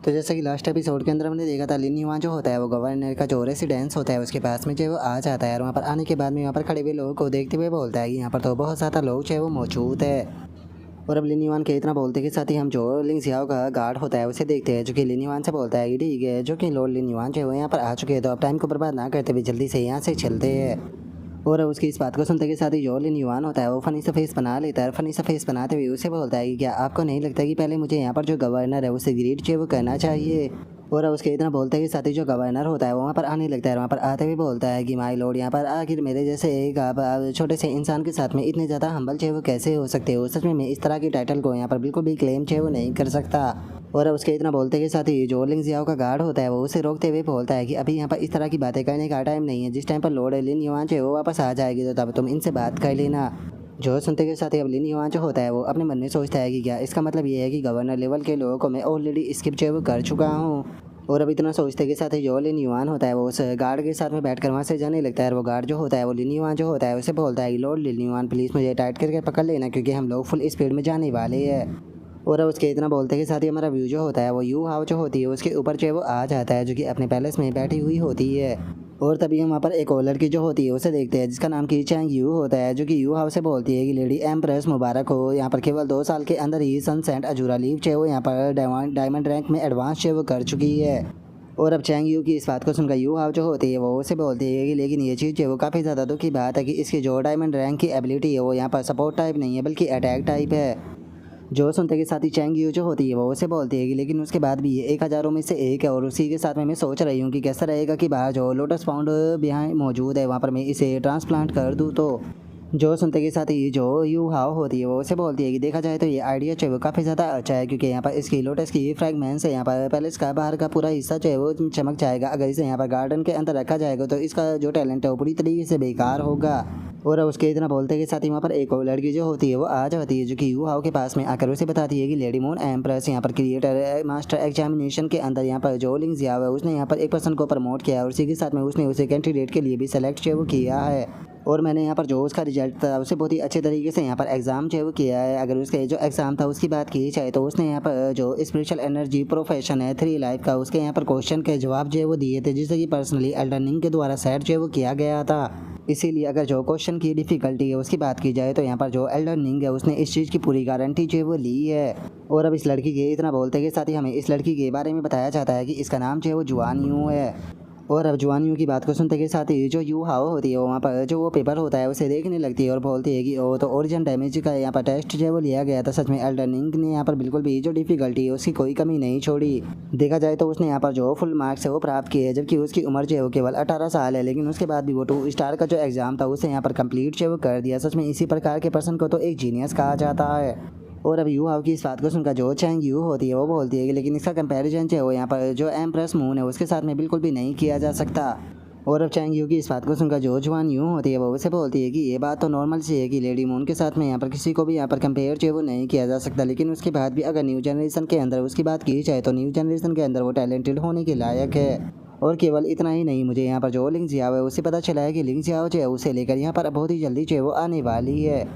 तो जैसे कि लास्ट एपिसोड के अंदर हमने देखा था, लिन युआन जो होता है वो गवर्नर का जो रेसिडेंस होता है उसके पास में जो है वो आ जाता है और वहाँ पर आने के बाद में यहाँ पर खड़े हुए लोगों को देखते हुए बोलता है कि यहाँ पर तो बहुत ज़्यादा लोग जो है वो मौजूद है। और अब लिन युआन के इतना बोलते के साथ ही हम जो लिंग जियाओ का गार्ड होता है उसे देखते हैं, जो कि लिन युआन से बोलता है कि ठीक है, जो कि लॉर्ड लिन युआन जो है वो यहाँ पर आ चुके हैं, तो अब टाइम को बर्बाद ना करते हुए जल्दी से यहाँ से चलते हैं। और अब उसकी इस बात को सुनते के साथ ही जो लिन युआन होता है वो फनी सा फेस बना लेता है। फनी सा फेस बनाते हुए उसे बोलता है कि क्या आपको नहीं लगता कि पहले मुझे यहाँ पर जो गवर्नर है उसे ग्रीट जो है वो करना चाहिए। और अब उसके इतना बोलते हैं कि साथ ही जो गवर्नर होता है वो वहाँ पर आने लगता है और वहाँ पर आते हुए बोलता है कि माय लॉर्ड, यहाँ पर आखिर मेरे जैसे एक आप छोटे से इंसान के साथ में इतने ज़्यादा हम्बल जो है वो कैसे हो सकते हो। सच में मैं इस तरह की टाइटल को यहाँ पर बिल्कुल भी क्लेम जो है वो नहीं कर सकता। और अब उसके इतना बोलते के साथ ही जो लिंग जियाओ का गार्ड होता है वो उसे रोकते हुए बोलता है कि अभी यहाँ पर इस तरह की बातें करने का टाइम नहीं है। जिस टाइम पर लॉर्ड लिन युआन जो है वो वापस आ जाएगी तो तब तुम इनसे बात कर लेना। जो सुनते के साथ ही अब लिन युआन जो होता है वो अपने मन में सोचता है कि क्या इसका मतलब ये है कि गवर्नर लेवल के लोगों को मैं ऑलरेडी स्किप जो है वो कर चुका हूँ। और अब इतना सोचते के साथ ही जो लिन युआन होता है वो उस गार्ड के साथ में बैठकर वहाँ से जाने लगता है। और वो गार्ड जो होता है वो लिन युआन जो होता है उसे बोलता है कि लॉर्ड लिन युआन प्लीज़ मुझे टाइट करके पकड़ लेना, क्योंकि हम लोग फुल स्पीड में जाने वाले हैं। और अब उसके इतना बोलते के साथ ही हमारा व्यू जो होता है वो यू हाउ जो होती है उसके ऊपर जो है वो आ जाता है, जो कि अपने पैलेस में बैठी हुई होती है। और तभी हम वहाँ पर एक और लड़की जो होती है उसे देखते हैं, जिसका नाम की चैंग यू होता है, जो कि यू हाउ से बोलती है कि लेडी एम्प्रेस मुबारक हो, यहाँ पर केवल 2 साल के अंदर ही सन सेंट अजूरा लीव जो है वो यहाँ पर डायमंड रैंक में एडवांस जो है वो कर चुकी है। और अब चैंग यू की इस बात को सुनकर यू हाउ जो होती है वो उसे बोलती है कि लेकिन ये चीज़ जो है वो काफ़ी ज़्यादा दुख की बात है कि इसकी जो डायमंड रैंक की एबिलिटी है वो यहाँ पर सपोर्ट टाइप नहीं है बल्कि अटैक टाइप है। जो सुनते के साथ ही चैंग यू जो होती है वो उसे बोलती है कि लेकिन उसके बाद भी ये 1000 में से एक है। और उसी के साथ में मैं सोच रही हूँ कि कैसा रहेगा कि बाहर जो लोटस पाउंड बिहाइंड मौजूद है वहाँ पर मैं इसे ट्रांसप्लांट कर दूँ। तो जो सुनते के साथ ही जो यू हाउ होती है वो उसे बोलती है कि देखा जाए तो ये आइडिया जो है वो काफ़ी ज़्यादा अच्छा है, क्योंकि यहाँ पर इसकी लोटस की फ्रैगमेंट्स है, यहाँ पर पैलेस का बाहर का पूरा हिस्सा जो है वो चमक जाएगा। अगर इसे यहाँ पर गार्डन के अंदर रखा जाएगा तो इसका जो टैलेंट है वो पूरी तरीके से बेकार होगा। और अब उसके इतना बोलते के साथ ही वहाँ पर एक और लड़की जो होती है वो आ जाती है, जो कि यू हाउ के पास में आकर उसे बताती है कि लेडी मून एम्प्रेस यहाँ पर क्रिएटर मास्टर एग्जामिनेशन के अंदर यहाँ पर जो लिंग जियाओ है उसने यहाँ पर एक पर्सन को प्रमोट किया है और उसी के साथ में उसने उसे कैंडिडेट के लिए भी सेलेक्ट जो है वो किया है। और मैंने यहाँ पर जो उसका रिजल्ट था उसे बहुत ही अच्छे तरीके से यहाँ पर एग्ज़ाम जो है वो किया है। अगर उसके जो एग्ज़ाम था उसकी बात की जाए तो उसने यहाँ पर जो स्पिरिचुअल एनर्जी प्रोफेशन है 3 लाइफ का, उसके यहाँ पर क्वेश्चन के जवाब जो है वो दिए थे, जिसे कि पर्सनली एल्डरनिंग के द्वारा सेट जो है वो किया गया था। इसीलिए अगर जो क्वेश्चन की डिफ़िकल्टी है उसकी बात की जाए तो यहाँ पर जो एल्डरनिंग है उसने इस चीज़ की पूरी गारंटी जो है वो ली है। और अब इस लड़की के इतना बोलते के साथ ही हमें इस लड़की के बारे में बताया जाता है कि इसका नाम जो है वो जुआन यू है। और अब जुआन यू की बात को सुनते के साथ ही जो यू हाउ होती है वहाँ पर जो वो पेपर होता है उसे देखने लगती है और बोलती है कि ओ तो ओरिजिन डैमेज का यहाँ पर टेस्ट जो है वो लिया गया था। सच में एल्डरनिंग ने यहाँ पर बिल्कुल भी जो डिफ़िकल्टी है उसकी कोई कमी नहीं छोड़ी। देखा जाए तो उसने यहाँ पर जो फुल मार्क्स है वो प्राप्त किए हैं, जबकि उसकी उम्र जो है वो केवल 18 साल है, लेकिन उसके बाद भी वो 2 स्टार का जो एग्ज़ाम था उसे यहाँ पर कंप्लीट जो है वो कर दिया। सच में इसी प्रकार के पर्सन को तो एक जीनियस कहा जाता है। और अब यू हाउ की इस बात को सुनकर जो चैंग यू होती है वो बोलती है कि लेकिन इसका कंपैरिजन जो है वो यहाँ पर जो एम्प्रेस मून है उसके साथ में बिल्कुल भी नहीं किया जा सकता। और अब चैंग यू की इस बात को सुनकर जो जुआन यू होती है वो उसे बोलती है कि ये बात तो नॉर्मल सी है कि लेडी मून के साथ में यहाँ पर किसी को भी यहाँ पर कंपेयर जो है वो नहीं किया जा सकता, लेकिन उसके बाद भी अगर न्यू जनरेशन के अंदर उसकी बात की जाए तो न्यू जनरेशन के अंदर वो टैलेंटेड होने के लायक है। और केवल इतना ही नहीं, मुझे यहाँ पर जो लिंग जियाओ है उससे पता चला है कि लिंग जियाओ जो है उसे लेकर यहाँ पर बहुत ही जल्दी जो है वो आने वाली है।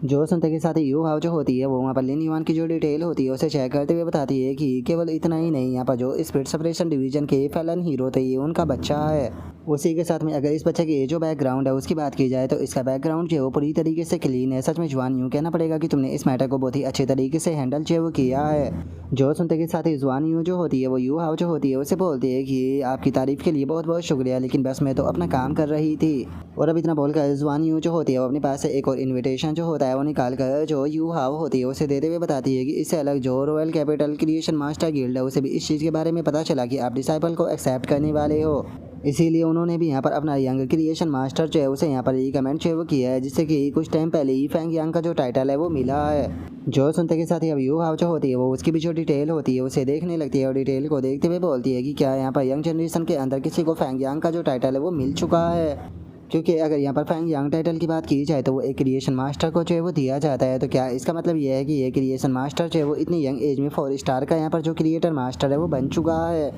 जो सुनते के साथ ही यू हाउ जो होती है वो वहाँ पर लिन युआन की जो डिटेल होती है उसे चेक करते हुए बताती है कि केवल इतना ही नहीं, यहाँ पर जो स्पिरिट सेपरेशन डिवीजन के फैलन हीरो थे ये उनका बच्चा है। उसी के साथ में अगर इस बच्चे की जो बैकग्राउंड है उसकी बात की जाए तो इसका बैकग्राउंड जो है वो पूरी तरीके से क्लीन है। सच में जुआन यूँ कहना पड़ेगा कि तुमने इस मैटर को बहुत ही अच्छे तरीके से हैंडल जो है वो किया है। जो सुनते के साथ ही जुआन यू जो होती है वो यू हाउ जो होती है उसे बोलती है कि आपकी तारीफ़ के लिए बहुत बहुत शुक्रिया, लेकिन बस मैं तो अपना काम कर रही थी। और अब इतना बोलकर जुआन यू जो होती है वो अपने पास से एक और इन्विटेशन जो होता है वो निकाल कर जो यू हाउ होती है उसे देते हुए बताती है कि इससे अलग जो royal capital creation master guild है उसे भी इस चीज़ के बारे में पता चला कि आप डिसाइपल को एक्सेप्ट करने वाले हो। इसीलिए उन्होंने भी यहाँ पर अपना यंग क्रिएशन मास्टर जो है उसे यहाँ पर रिकमेंड जो है वो किया है, जिससे कि कुछ टाइम पहले ही फैंग यांग का जो टाइटल है वो मिला है। जो सुनते के साथ ही अब यू हाउ जो होती है वो उसकी भी जो डिटेल होती है उसे देखने लगती है और डिटेल को देखते हुए बोलती है कि क्या यहाँ पर यंग जनरेशन के अंदर किसी को फैंग यांग का जो टाइटल है वो मिल चुका है। क्योंकि अगर यहाँ पर फैंग यांग टाइटल की बात की जाए तो वो एक क्रिएशन मास्टर को जो है वो दिया जाता है, तो क्या इसका मतलब ये है कि ये क्रिएशन मास्टर जो है वो इतनी यंग एज में 4 स्टार का यहाँ पर जो क्रिएटर मास्टर है वो बन चुका है।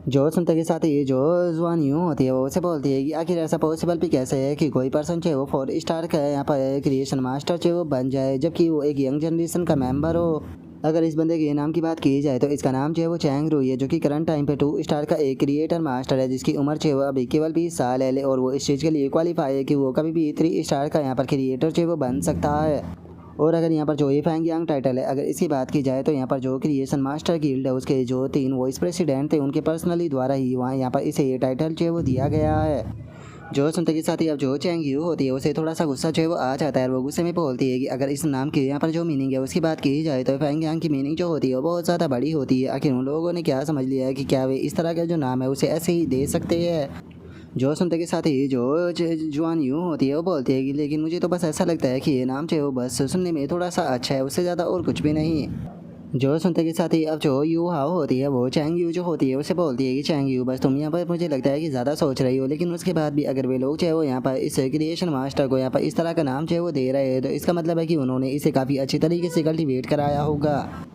जो सुनते के साथ ये जो जुआन यूँ होती है वो उसे बोलती है कि आखिर ऐसा पॉसिबल भी कैसे है कि कोई पर्सन जो है वो 4 स्टार का यहाँ पर क्रिएशन मास्टर जो है वो बन जाए, जबकि वो एक यंग जनरेशन का मेंबर हो। अगर इस बंदे के नाम की बात की जाए तो इसका नाम जो है वो चैंग रुई है, जो कि करंट टाइम पे 2 स्टार का एक क्रिएटर मास्टर है, जिसकी उम्र जो है वो अभी केवल 20 साल है और वो इस चीज़ के लिए क्वालिफाई है कि वो कभी भी 3 स्टार का यहाँ पर क्रिएटर जो है वो बन सकता है। और अगर यहाँ पर जो ये फैंग यांग टाइटल है, अगर इसकी बात की जाए तो यहाँ पर जो क्रिएशन मास्टर गिल्ड है उसके जो 3 वाइस प्रेसिडेंट थे उनके पर्सनली द्वारा ही वहाँ यहाँ पर इसे ये टाइटल जो है वो दिया गया है। जो सुनते के साथ ही अब जो चैंग यू होती है उसे थोड़ा सा गुस्सा जो है वो आ जाता है और वो गुस्से में बोलती है कि अगर इस नाम की यहाँ पर जो मीनिंग है उसकी बात की जाए तो फैंग यांग की मीनिंग जो होती है वो बहुत ज़्यादा बड़ी होती है। आखिर उन लोगों ने क्या समझ लिया है कि क्या वे इस तरह का जो नाम है उसे ऐसे ही दे सकते हैं। जो सुनते के साथ ही जो जुआन यूँ होती है वो बोलती है कि लेकिन मुझे तो बस ऐसा लगता है कि ये नाम जो है वो बस सुनने में थोड़ा सा अच्छा है, उससे ज़्यादा और कुछ भी नहीं। जो सुनते के साथ ही अब जो यू हाओ होती है वो चैंग यू जो होती है उसे बोलती है कि चैंग यू बस तुम यहाँ पर मुझे लगता है कि ज़्यादा सोच रही हो, लेकिन उसके बाद भी अगर वे लोग जो है वो यहाँ पर इस क्रिएशन मास्टर को यहाँ पर इस तरह का नाम जो है वो दे रहे हैं तो इसका मतलब है कि उन्होंने इसे काफ़ी अच्छी तरीके से कल्टिवेट कराया होगा।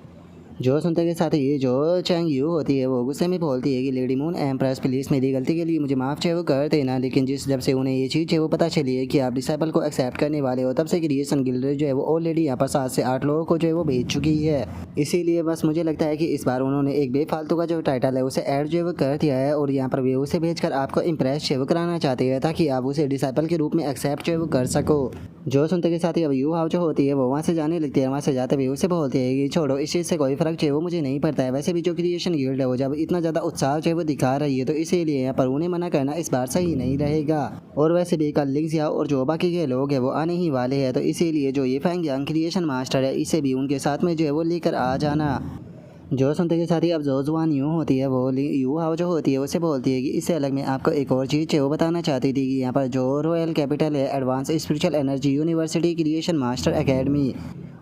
जो सुनते के साथ ही जो चैंग यू होती है वो गुस्से में बोलती है कि लेडी मून एम्प्रेस प्लीज़ मेरी गलती के लिए मुझे माफ़ चाहे वो कर देना, लेकिन जब से उन्हें ये चीज़ है वो पता चली है कि आप डिसाइपल को एक्सेप्ट करने वाले हो तब से क्रिएशन गिल्ड जो है वो ऑलरेडी यहाँ पर 7 से 8 लोगों को जो है वो भेज चुकी है। इसीलिए बस मुझे लगता है कि इस बार उन्होंने एक बेफालतू का जो टाइटल है उसे ऐड जो है वो कर दिया है और यहाँ पर वे उसे भेजकर आपको इम्प्रेस जो है वो कराना चाहते हैं ताकि आप उसे डिसाइपल के रूप में एक्सेप्ट जो है वो कर सको। जो सुनते के साथ ही अब यू हाउ जो होती है वो वहाँ से जाने लगती है, वहाँ से जाते हुए उसे बोलती है कि छोड़ो इस चीज़ से कोई फ़र्क जो है वो मुझे नहीं पड़ता है। वैसे भी जो क्रिएशन गिल्ड है वो जब इतना ज़्यादा उत्साह जो है वो दिखा रही है तो इसीलिए यहाँ पर उन्हें मना करना इस बार सही नहीं रहेगा। और वैसे भी कल लिंक्स या और जो बाकी के लोग हैं वो आने ही वाले हैं, तो इसीलिए जो ये फैंग यांग क्रिएशन मास्टर है इसे भी उनके साथ में जो है वो लेकर आ जाना। जो सुनते के साथ ही अब जो जुआन यूँ होती है वो यू हाउ जो होती है उसे बोलती है कि इससे अलग मैं आपको एक और चीज़ है वो बताना चाहती थी कि यहाँ पर जो रॉयल कैपिटल है advance spiritual energy university creation master academy,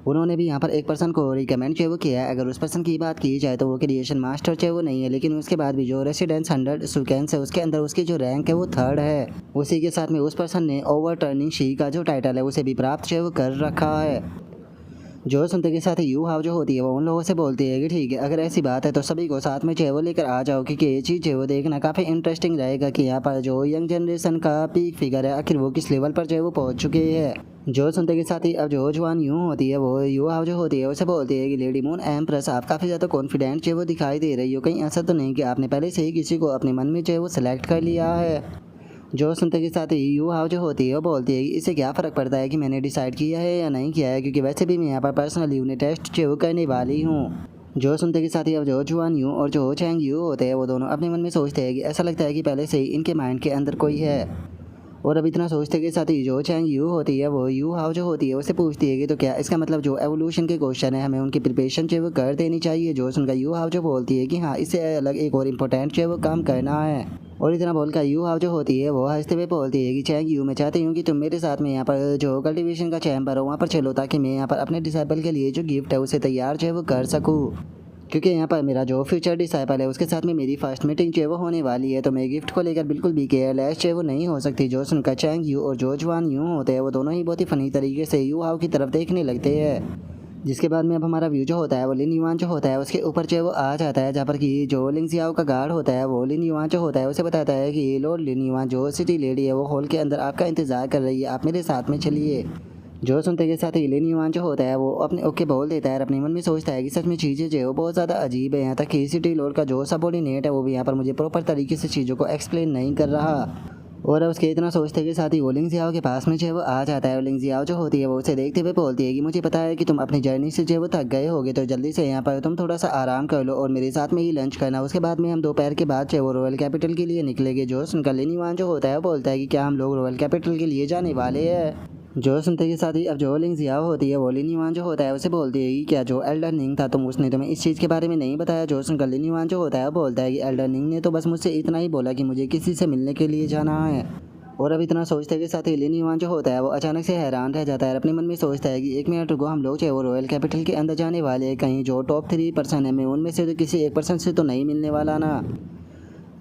उन्होंने भी यहाँ पर एक पर्सन को रिकमेंड जो वो किया है। अगर उस पर्सन की बात की जाए तो वो क्रिएशन मास्टर जो वो नहीं है, लेकिन उसके बाद भी जो रेसिडेंस 100 स्टूडेंट्स है उसके अंदर उसकी जो रैंक है वो 3rd है। उसी के साथ में उस पर्सन ने ओवर टर्निंग शी का जो टाइटल है उसे भी प्राप्त जो वो कर रखा है। जो सुनते के साथ यू हाउ जो होती है वो उन लोगों से बोलती है कि ठीक है अगर ऐसी बात है तो सभी को साथ में जो है वो लेकर आ जाओ, क्योंकि ये चीज़ जो है वो देखना काफ़ी इंटरेस्टिंग रहेगा कि यहाँ पर जो यंग जनरेशन का पीक फिगर है आखिर वो किस लेवल पर जो है वो पहुँच चुके हैं। जो सुनते के साथ ही अब जो जवान यूँ होती है वो यू हाउ जो होती है उसे बोलती है कि लेडी मून एम्प्रेस आप काफ़ी ज़्यादा कॉन्फिडेंट जो है वो दिखाई दे रही हो, कहीं ऐसा तो नहीं कि आपने पहले से ही किसी को अपने मन में जो है वो सिलेक्ट कर लिया है। जो सुनते के साथ ही यू हाउ जो होती है वो बोलती है कि इससे क्या फ़र्क पड़ता है कि मैंने डिसाइड किया है या नहीं किया है, क्योंकि वैसे भी मैं यहाँ पर पर्सनली उन्हें टेस्ट जो करने वाली हूँ। जो सुनते के साथ ही अब जो जुआन यू और जो चैंग यू होते हैं वो दोनों अपने मन में सोचते हैं कि ऐसा लगता है कि पहले से ही इनके माइंड के अंदर कोई है। और अब इतना सोचते के साथ ही जो चैंग यू होती है वो यू हाउ जो होती है उससे पूछती है कि तो क्या इसका मतलब जो एवोल्यूशन के क्वेश्चन है हमें उनकी प्रिपरेशन जो है वो कर देनी चाहिए। जो सुनकर यू हाउ जो बोलती है कि हाँ इससे अलग एक और इम्पोर्टेंट जो है वो काम करना है। और इतना बोलकर यू हाउ जो होती है वो हंसते हुए बोलती है कि चैंग यू मैं चाहती हूँ कि तुम मेरे साथ में यहाँ पर जो कल्टीवेशन का चैम्बर हो वहाँ पर चलो, ताकि मैं यहाँ पर अपने डिसाइपल के लिए जो गिफ्ट है उसे तैयार जो है वो कर सकूँ, क्योंकि यहाँ पर मेरा जो फ्यूचर डिसाइपल है उसके साथ में मेरी फर्स्ट मीटिंग जो है वो होने वाली है, तो मैं गिफ्ट को लेकर बिल्कुल भी केयरलेस जो है वो नहीं हो सकती। जो सुनकर चैंग यू और जो जवान यूँ होते हैं वो दोनों ही बहुत ही फ़नी तरीके से यू हाउ की तरफ देखने लगते हैं। जिसके बाद में अब हमारा व्यू जो होता है वो लिन युआन जो होता है उसके ऊपर जो है वो आ जाता है, जहाँ पर कि जो लिंग जियाओ का गार्ड होता है वो लिन युआन जो होता है उसे बताता है कि लॉर्ड लिन युआन जो सिटी लेडी है वो हॉल के अंदर आपका इंतज़ार कर रही है, आप मेरे साथ में चलिए। जो सुनते के साथ ही लिन युआन जो होता है वो अपने ओके बोल देता है और अपने मन में सोचता है कि सच में चीज़ें जो है वो बहुत ज़्यादा अजीब है। यहाँ तक कि सिटी लॉर्ड का जो सबॉर्डिनेट है वो भी यहाँ पर मुझे प्रॉपर तरीके से चीज़ों को एक्सप्लेन नहीं कर रहा। और उसके इतना सोचते के साथ ही वो लिंग जियाओ के पास में जो है वो आ जाता है और लिंग जियाओ जो होती है वो उसे देखते हुए बोलती है कि मुझे पता है कि तुम अपनी जर्नी से जो है वो थक गए होगे, तो जल्दी से यहाँ पर तुम थोड़ा सा आराम कर लो और मेरे साथ में ही लंच करना। उसके बाद में हम दोपहर के बाद जो है वो रॉयल कैपिटल के लिए निकलेंगे। जो सुनकर लिन युआन जो होता है वो बोलता है कि क्या हम लोग रॉयल कैपिटल के लिए जाने वाले हैं। जो सुनते के साथ ही अब जो लिंग जियाओ होती है वो लिन युआन जो होता है उसे बोलती है कि क्या जो एल्डर निंग था तुम उसने तुम्हें इस चीज़ के बारे में नहीं बताया। जो सुनकर लिन युआन जो होता है वो बोलता है कि एल्डर निंग ने तो बस मुझसे इतना ही बोला कि मुझे किसी से मिलने के लिए जाना है। और अब इतना सोचते के साथ ही लिन युआन जो होता है वो अचानक से हैरान रह जाता है, अपने मन में सोचता है कि 1 मिनट रुको, हम लोग जो है वो रॉयल कैपिटल के अंदर जाने वाले हैं, कहीं जो टॉप 3 पर्सन है मैं उनमें से तो किसी एक पर्सन से तो नहीं मिलने वाला ना।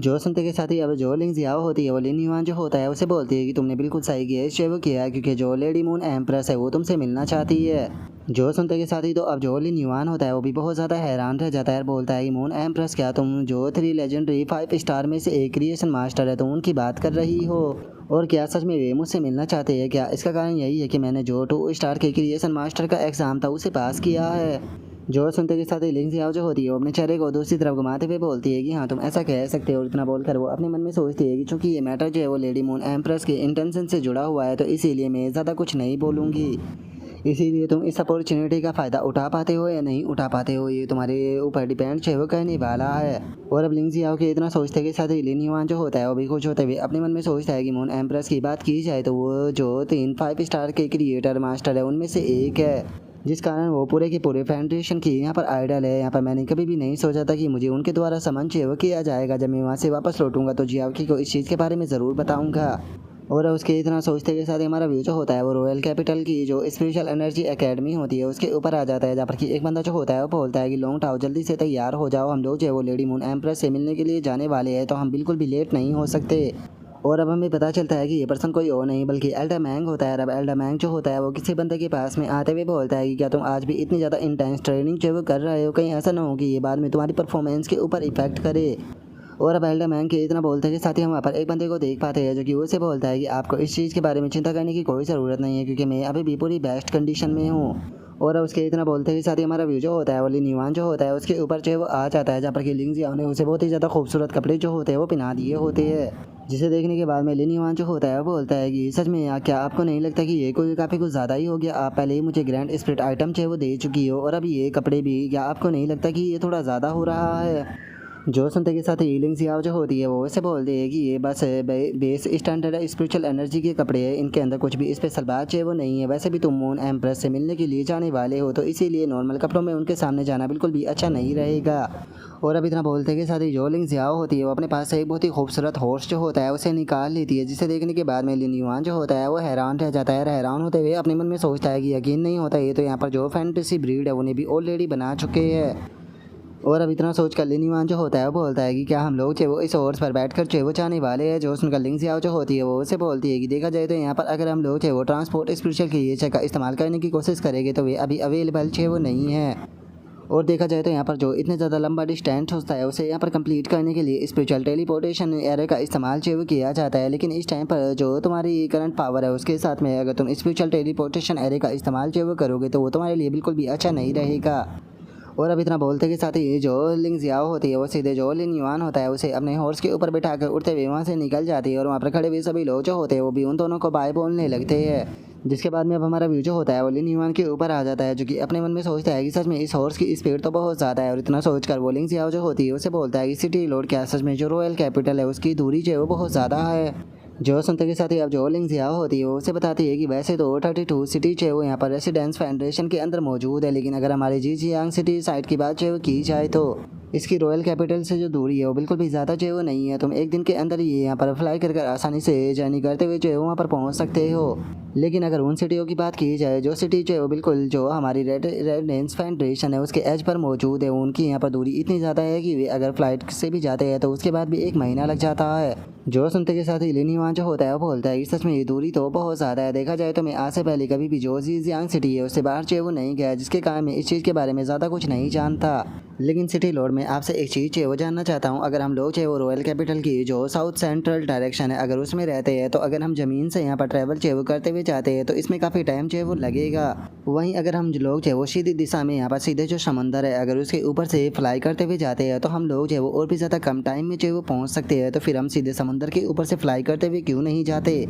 जो सुनते के साथ ही अब जो लिंग जियाओ होती है वो लिन युआन जो होता है उसे बोलती है कि तुमने बिल्कुल सही किया, इससे वो किया है क्योंकि जो लेडी मून एम्प्रेस है वो तुमसे मिलना चाहती है। जो सुनते के साथ ही तो अब जो लिन युआन होता है वो भी बहुत ज़्यादा हैरान रह जाता है, बोलता है कि मून एम्प्रेस क्या तुम जो 3 लेजेंडरी 5 स्टार में से एक क्रिएशन मास्टर है तो उनकी बात कर रही हो, और क्या सच में वे मुझसे मिलना चाहते हैं क्या? इसका कारण यही है कि मैंने जो 2 स्टार के क्रिएशन मास्टर का एग्ज़ाम था उसे पास किया है। जो सुनते के साथ ही लिंग जियाओ जो होती है वो अपने चेहरे को दूसरी तरफ घुमाते हुए बोलती है कि हाँ तुम ऐसा कह सकते हो। और इतना बोलकर वो अपने मन में सोचती है कि चूंकि ये मैटर जो है वो लेडी मून एम्प्रेस के इंटेंशन से जुड़ा हुआ है तो इसीलिए मैं ज़्यादा कुछ नहीं बोलूँगी। इसीलिए तुम इस अपॉर्चुनिटी का फ़ायदा उठा पाते हो या नहीं उठा पाते हो ये तुम्हारे ऊपर डिपेंड है वो कहने वाला है। और अब लिंग जियाओ के इतना सोचते के साथ ही लिन युआन जो होता है वो भी खुश होते हुए अपने मन में सोचता है कि मून एम्प्रेस की बात की जाए तो वो जो 5 स्टार के क्रिएटर मास्टर है उनमें से एक है, जिस कारण वो पूरे के पूरे फेडरेशन की यहाँ पर आइडल है। यहाँ पर मैंने कभी भी नहीं सोचा था कि मुझे उनके द्वारा समन वो किया जाएगा। जब मैं वहाँ से वापस लौटूंगा तो जियाओकी को इस चीज़ के बारे में ज़रूर बताऊंगा। और उसके इतना सोचते के साथ हमारा व्यू जो होता है वो रॉयल कैपिटल की जो स्पिरिचुअल एनर्जी एकेडमी होती है उसके ऊपर आ जाता है, जहाँ पर कि एक बंदा जो होता है वो बोलता है कि लॉन्ग टाओ जल्दी से तैयार हो जाओ, हम लोग जो है वो लेडी मून एम्प्रेस से मिलने के लिए जाने वाले हैं तो हम बिल्कुल भी लेट नहीं हो सकते। और अब हमें पता चलता है कि ये पर्सन कोई और नहीं बल्कि एल्डा मैंग होता है। अब एल्डा मैंग जो होता है वो किसी बंदे के पास में आते हुए बोलता है कि क्या तुम आज भी इतनी ज़्यादा इंटेंस ट्रेनिंग जो वो कर रहे हो, कहीं ऐसा ना हो कि ये बाद में तुम्हारी परफॉर्मेंस के ऊपर इफेक्ट करे। और अब एल्डा मैंग के इतना बोलते हैं कि साथ ही हम वहाँ पर एक बंदे को देख पाते हैं जो कि उसे बोलता है कि आपको इस चीज़ के बारे में चिंता करने की कोई ज़रूरत नहीं है क्योंकि मैं अभी भी पूरी बेस्ट कंडीशन में हूँ। और उसके इतना बोलते हैं कि साथ ही हमारा व्यू जो होता है वो लिन युआन जो होता है उसके ऊपर जो है वो आ जाता है, जहाँ पर कि लिंग जियाओ ने उसे बहुत ही ज़्यादा खूबसूरत कपड़े जो होते हैं वो पहना दिए होते हैं, जिसे देखने के बाद में लिन युआन जो होता है वो बोलता है कि सच में यार क्या आपको नहीं लगता कि ये कोई काफ़ी कुछ ज़्यादा ही हो गया, आप पहले ही मुझे ग्रैंड स्पिरिट आइटम जो है वो दे चुकी हो और अब ये कपड़े भी, क्या आपको नहीं लगता कि ये थोड़ा ज़्यादा हो रहा है। जो सुनते के साथ ही लिंग जियाओ जो होती है वो वैसे बोलती है कि ये बस बेस स्टैंडर्ड स्पिरिचुअल एनर्जी के कपड़े हैं, इनके अंदर कुछ भी स्पेशल बात है वो नहीं है। वैसे भी तुम मून एम्प्रेस से मिलने के लिए जाने वाले हो तो इसीलिए नॉर्मल कपड़ों में उनके सामने जाना बिल्कुल भी अच्छा नहीं रहेगा। और अब इतना बोलते के साथ ही जो लिंग जियाओ होती है वो अपने पास से एक बहुत ही खूबसूरत हॉर्स जो होता है उसे निकाल लेती है, जिसे देखने के बाद में लिन युआन जो होता है वो हैरान रह जाता है। हैरान होते हुए अपने मन में सोचता है कि यकीन नहीं होता ये तो यहाँ पर जो फैंटेसी ब्रीड है उन्हें भी ऑलरेडी बना चुके हैं। और अब इतना सोच कर लिन युआन जो होता है वो बोलता है कि क्या हम लोग वो इस हॉर्स पर बैठ कर वो जाने वाले हैं। जो सुनकर लिंग जियाओ जो होती है वो उसे बोलती है कि देखा जाए तो यहाँ पर अगर हम लोग वो ट्रांसपोर्ट स्पेशल क्रिएचर का इस्तेमाल करने की कोशिश करेंगे तो वे अभी अवेलेबल वो नहीं है। और देखा जाए तो यहाँ पर जो इतने ज़्यादा लंबा डिस्टेंस होता है उसे यहाँ पर कंप्लीट करने के लिए स्पिरिचुअल टेलीपोर्टेशन एरे का इस्तेमाल जो किया जाता है, लेकिन इस टाइम पर जो तुम्हारी करंट पावर है उसके साथ में अगर तुम स्पिरिचुअल टेलीपोर्टेशन एरे का इस्तेमाल जो करोगे तो वो तुम्हारे लिए बिल्कुल भी अच्छा नहीं रहेगा। और अब इतना बोलते के साथ ही जो लिंग जियाओ होती है वो सीधे जो लिन युआन होता है उसे अपने हॉर्स के ऊपर बिठाकर उड़ते हुए वहाँ से निकल जाती है। और वहाँ पर खड़े हुए सभी लोग जो होते हैं वो भी उन दोनों को बाय बोलने लगते हैं, जिसके बाद में अब हमारा व्यू जो होता है वो लिन युआन के ऊपर आ जाता है, जो कि अपने मन में सोचता है कि सच में इस हॉर्स की स्पीड तो बहुत ज़्यादा है। और इतना सोचकर वो लिंग जियाओ जो होती है उसे बोलता है कि सिटी लॉर्ड क्या सच में जो रॉयल कैपिटल है उसकी दूरी जो है वो बहुत ज़्यादा है। जो सुनते के साथ ही अब जो लिंग जियाओ होती है वो उसे बताती है कि वैसे तो 32 सिटी जो है वो यहाँ पर रेसिडेंस फेडरेशन के अंदर मौजूद है, लेकिन अगर हमारी जीजियांग सिटी साइड की बात जो है वो की जाए तो इसकी रॉयल कैपिटल से जो दूरी है वो बिल्कुल भी ज़्यादा जो है वो नहीं है। तुम एक दिन के अंदर ही यहाँ पर फ्लाई कर आसानी से जर्नी करते हुए जो है वहाँ पर पहुँच सकते हो। लेकिन अगर उन सिटियों की बात की जाए जो सिटी जो है वो बिल्कुल जो हमारी रेसिडेंस फेडरेशन है उसके एज पर मौजूद है, उनकी यहाँ पर दूरी इतनी ज़्यादा है कि वे अगर फ्लाइट से भी जाते हैं तो उसके बाद भी 1 महीना लग जाता है। जो सुनते के साथ ही लिन युआन जो होता है वो बोलता है कि सच में ये दूरी तो बहुत ज़्यादा है। देखा जाए तो मैं आज से पहले कभी भी जो जीजियांग सिटी है उससे बाहर जो है वो नहीं गया, जिसके कारण मैं इस चीज़ के बारे में ज़्यादा कुछ नहीं जानता। लेकिन सिटी लॉर्ड में आपसे एक चीज़ है वो जानना चाहता हूँ, अगर हम लोग वो रॉयल कैपिटल की जो साउथ सेंट्रल डायरेक्शन है अगर उसमें रहते हैं तो अगर हम ज़मीन से यहाँ पर ट्रैवल वो करते हुए जाते हैं तो इसमें काफ़ी टाइम जो है वो लगेगा। वहीं अगर हम लोग वो सीधी दिशा में यहाँ पर सीधे जो समंदर है अगर उसके ऊपर से फ्लाई करते हुए जाते हैं तो हम लोग वो और भी ज़्यादा कम टाइम में वो पहुँच सकते हैं। तो फिर हम सीधे समंदर के ऊपर से फ्लाई करते हुए क्यों नहीं जाते।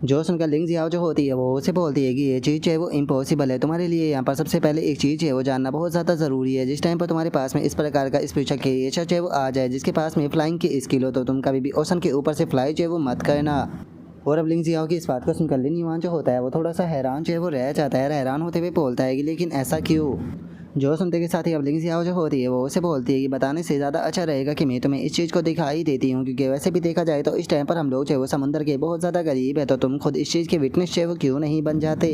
जो सुनकर लिंग जियाओ जो होती है वो उसे बोलती है कि ये चीज़ है वो इम्पॉसिबल है, तुम्हारे लिए यहाँ पर सबसे पहले एक चीज़ है वो जानना बहुत ज़्यादा ज़रूरी है। जिस टाइम पर तुम्हारे पास में इस प्रकार का स्पेशल क्रिएचर है वो आ जाए जिसके पास में फ्लाइंग की स्किल हो तो तुम कभी भी ओशन के ऊपर से फ्लाई जो है वो मत करना। और अब लिंग जियाओ की इस बात को सुनकर लिन युआन जो होता है वो थोड़ा सा हैरान जो है वो रह जाता है। हैरान होते हुए बोलता है कि लेकिन ऐसा क्यों। जो सुनते के साथ ही अब लिंग जियाओ जो होती है वो उसे बोलती है कि बताने से ज़्यादा अच्छा रहेगा कि मैं तुम्हें इस चीज़ को दिखाई देती हूँ, क्योंकि वैसे भी देखा जाए तो इस टाइम पर हम लोग वो समंदर के बहुत ज़्यादा करीब है तो तुम खुद इस चीज़ के विटनेस वो क्यों नहीं बन जाते।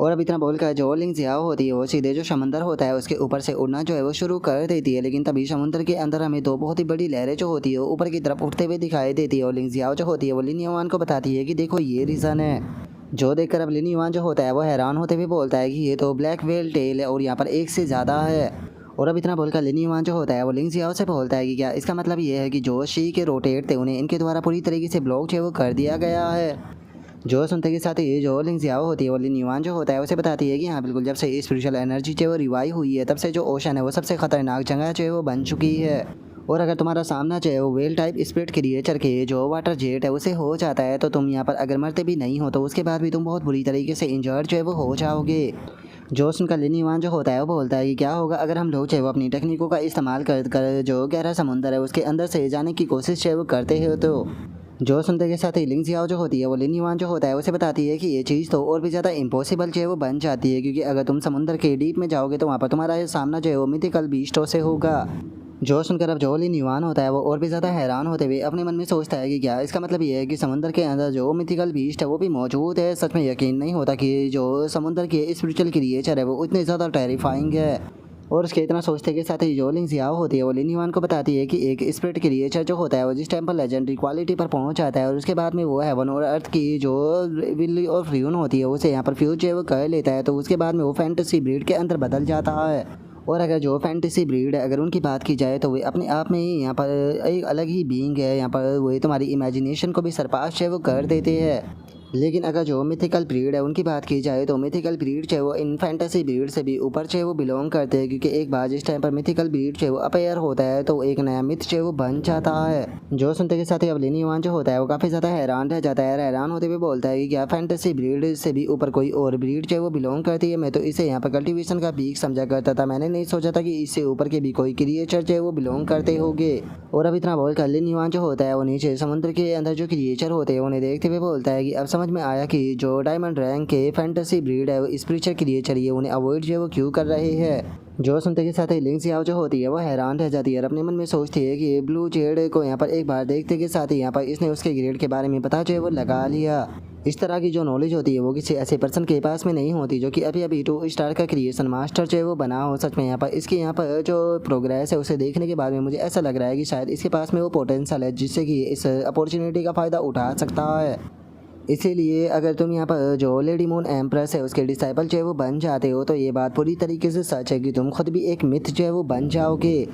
और अब इतना बोलकर जो लिंग जियाओ होती है वो सीधे जो समंदर होता है उसके ऊपर से उड़ना जो है वो शुरू कर देती है। लेकिन तभी समुद्र के अंदर हमें 2 बहुत ही बड़ी लहरें जो होती है ऊपर की तरफ उठते हुए दिखाई देती है। और लिंग जियाओ जो होती है वो लिन युआन को बताती है कि देखो ये रीज़न है। जो देखकर अब लिन युआन जो होता है वो हैरान होते हुए बोलता है कि ये तो ब्लैक व्हेल टेल है और यहाँ पर एक से ज़्यादा है। और अब इतना बोलकर लिन युआन जो होता है वो लिंग जियाओ से बोलता है कि क्या इसका मतलब ये है कि जो शी के रोटेट थे उन्हें इनके द्वारा पूरी तरीके से ब्लॉक जो है वो कर दिया गया है। जो सुनते के साथ ही जो लिंग जियाओ होती है वो लिन युआन जो होता है उसे बताती है कि हाँ बिल्कुल, जब से स्पिरिचुअल एनर्जी जो है वो रिवाइव हुई है तब से जो ओशन है वो सबसे खतरनाक जगह जो है वो बन चुकी है। और अगर तुम्हारा सामना जो है वो वेल टाइप स्पिरिट क्रिएचर के जो वाटर जेट है उसे हो जाता है तो तुम यहाँ पर अगर मरते भी नहीं हो तो उसके बाद भी तुम बहुत बुरी तरीके से इंजर्ड जो है वो हो जाओगे। जो सुनकर लिन युआन जो होता है वो बोलता है कि क्या होगा अगर हम लोग जो है वो अपनी टेक्निकों का इस्तेमाल कर कर जो गहरा समुंदर है उसके अंदर से जाने की कोशिश जो है वो करते हो तो। जो सुनते के साथ ही लिंग जियाओ जो होती है वो लिन युआन जो होता है उसे बताती है कि ये चीज़ तो और भी ज़्यादा इम्पॉसिबल जो है वो बन जाती है, क्योंकि अगर तुम समुंदर के डीप में जाओगे तो वहाँ पर तुम्हारा ये सामना जो है वो मिथिकल बीस्टों से होगा। जो सुनकर अब जो लिन युआन होता है वो और भी ज़्यादा हैरान होते हुए अपने मन में सोचता है कि क्या इसका मतलब ये है कि समुंदर के अंदर जो मिथिकल बीस्ट है वो भी मौजूद है। सच में यकीन नहीं होता कि जो समुंदर के स्पिरिचुअल क्रिएचर है वो इतने ज़्यादा टेरिफाइंग है। और उसके इतना सोचते के साथ ही जो लिंग जियाओ होती है वो लिन युआन को बताती है कि एक स्पिरिट क्रिएचर जो होता है वो जिस टाइम पर लेजेंडरी क्वालिटी पर पहुंच जाता है और उसके बाद में वो हेवन और अर्थ की जो विल और फ्यून होती है उसे यहाँ पर फ्यूज जो है वो कर लेता है, तो उसके बाद में वो फैंटेसी ब्रीड के अंदर बदल जाता है। और अगर जो फैंटेसी ब्रीड है अगर उनकी बात की जाए तो वे अपने आप में ही यहाँ पर एक अलग ही बीइंग है, यहाँ पर वही तुम्हारी इमेजिनेशन को भी सरपास है वो कर देते हैं। लेकिन अगर जो मिथिकल ब्रीड है उनकी बात की जाए तो मिथिकल ब्रीड चाहे वो इन फैंटेसी ब्रीड से भी ऊपर चाहे वो बिलोंग करते हैं, क्योंकि एक बार जिस टाइम पर मिथिकल ब्रीड चाहे वो अपेयर होता है तो एक नया मिथ चाहे वो बन जाता है। जो सुनते के साथ ही अब लिन युआन जो होता है वो काफ़ी ज़्यादा हैरान रह जाता है। हैरान होते हुए बोलता है कि क्या फैंटेसी ब्रीड से भी ऊपर कोई और ब्रीड चाहे वो बिलोंग करती है। मैं तो इसे यहाँ पर कल्टिवेशन का पीक समझा करता था, मैंने नहीं सोचा था कि इससे ऊपर के भी कोई क्रिएचर चाहे वो बिलोंग करते होंगे। और अब इतना बोल कर लिन युआन जो होता है वो नीचे समुद्र के अंदर जो क्रिएचर होते हैं उन्हें देखते हुए बोलता है कि अब समझ में आया कि जो डायमंड रैंक के फैंटेसी ब्रीड है वो स्पिरिचुअल क्रिएचर ये उन्हें अवॉइड जो है वो क्यों कर रहे हैं। जो सुनते के साथ ही लिंग जियाओ जो होती है वो हैरान रह जाती है और अपने मन में सोचती है कि ब्लू जेड को यहाँ पर एक बार देखते के साथ ही यहाँ पर इसने उसके ग्रेड के बारे में पता जो है वो लगा लिया। इस तरह की जो नॉलेज होती है वो किसी ऐसे पर्सन के पास में नहीं होती जो कि अभी अभी 2 स्टार का क्रिएशन मास्टर जो है वो बना हो। सच में यहाँ पर इसकी यहाँ पर जो प्रोग्रेस है उसे देखने के बाद में मुझे ऐसा लग रहा है कि शायद इसके पास में वो पोटेंशियल है जिससे कि इस अपॉर्चुनिटी का फ़ायदा उठा सकता है। इसीलिए अगर तुम यहाँ पर जो लेडी मून एम्प्रेस है उसके डिसाइपल जो है वो बन जाते हो तो ये बात पूरी तरीके से सच है कि तुम खुद भी एक मिथ जो है वो बन जाओगे।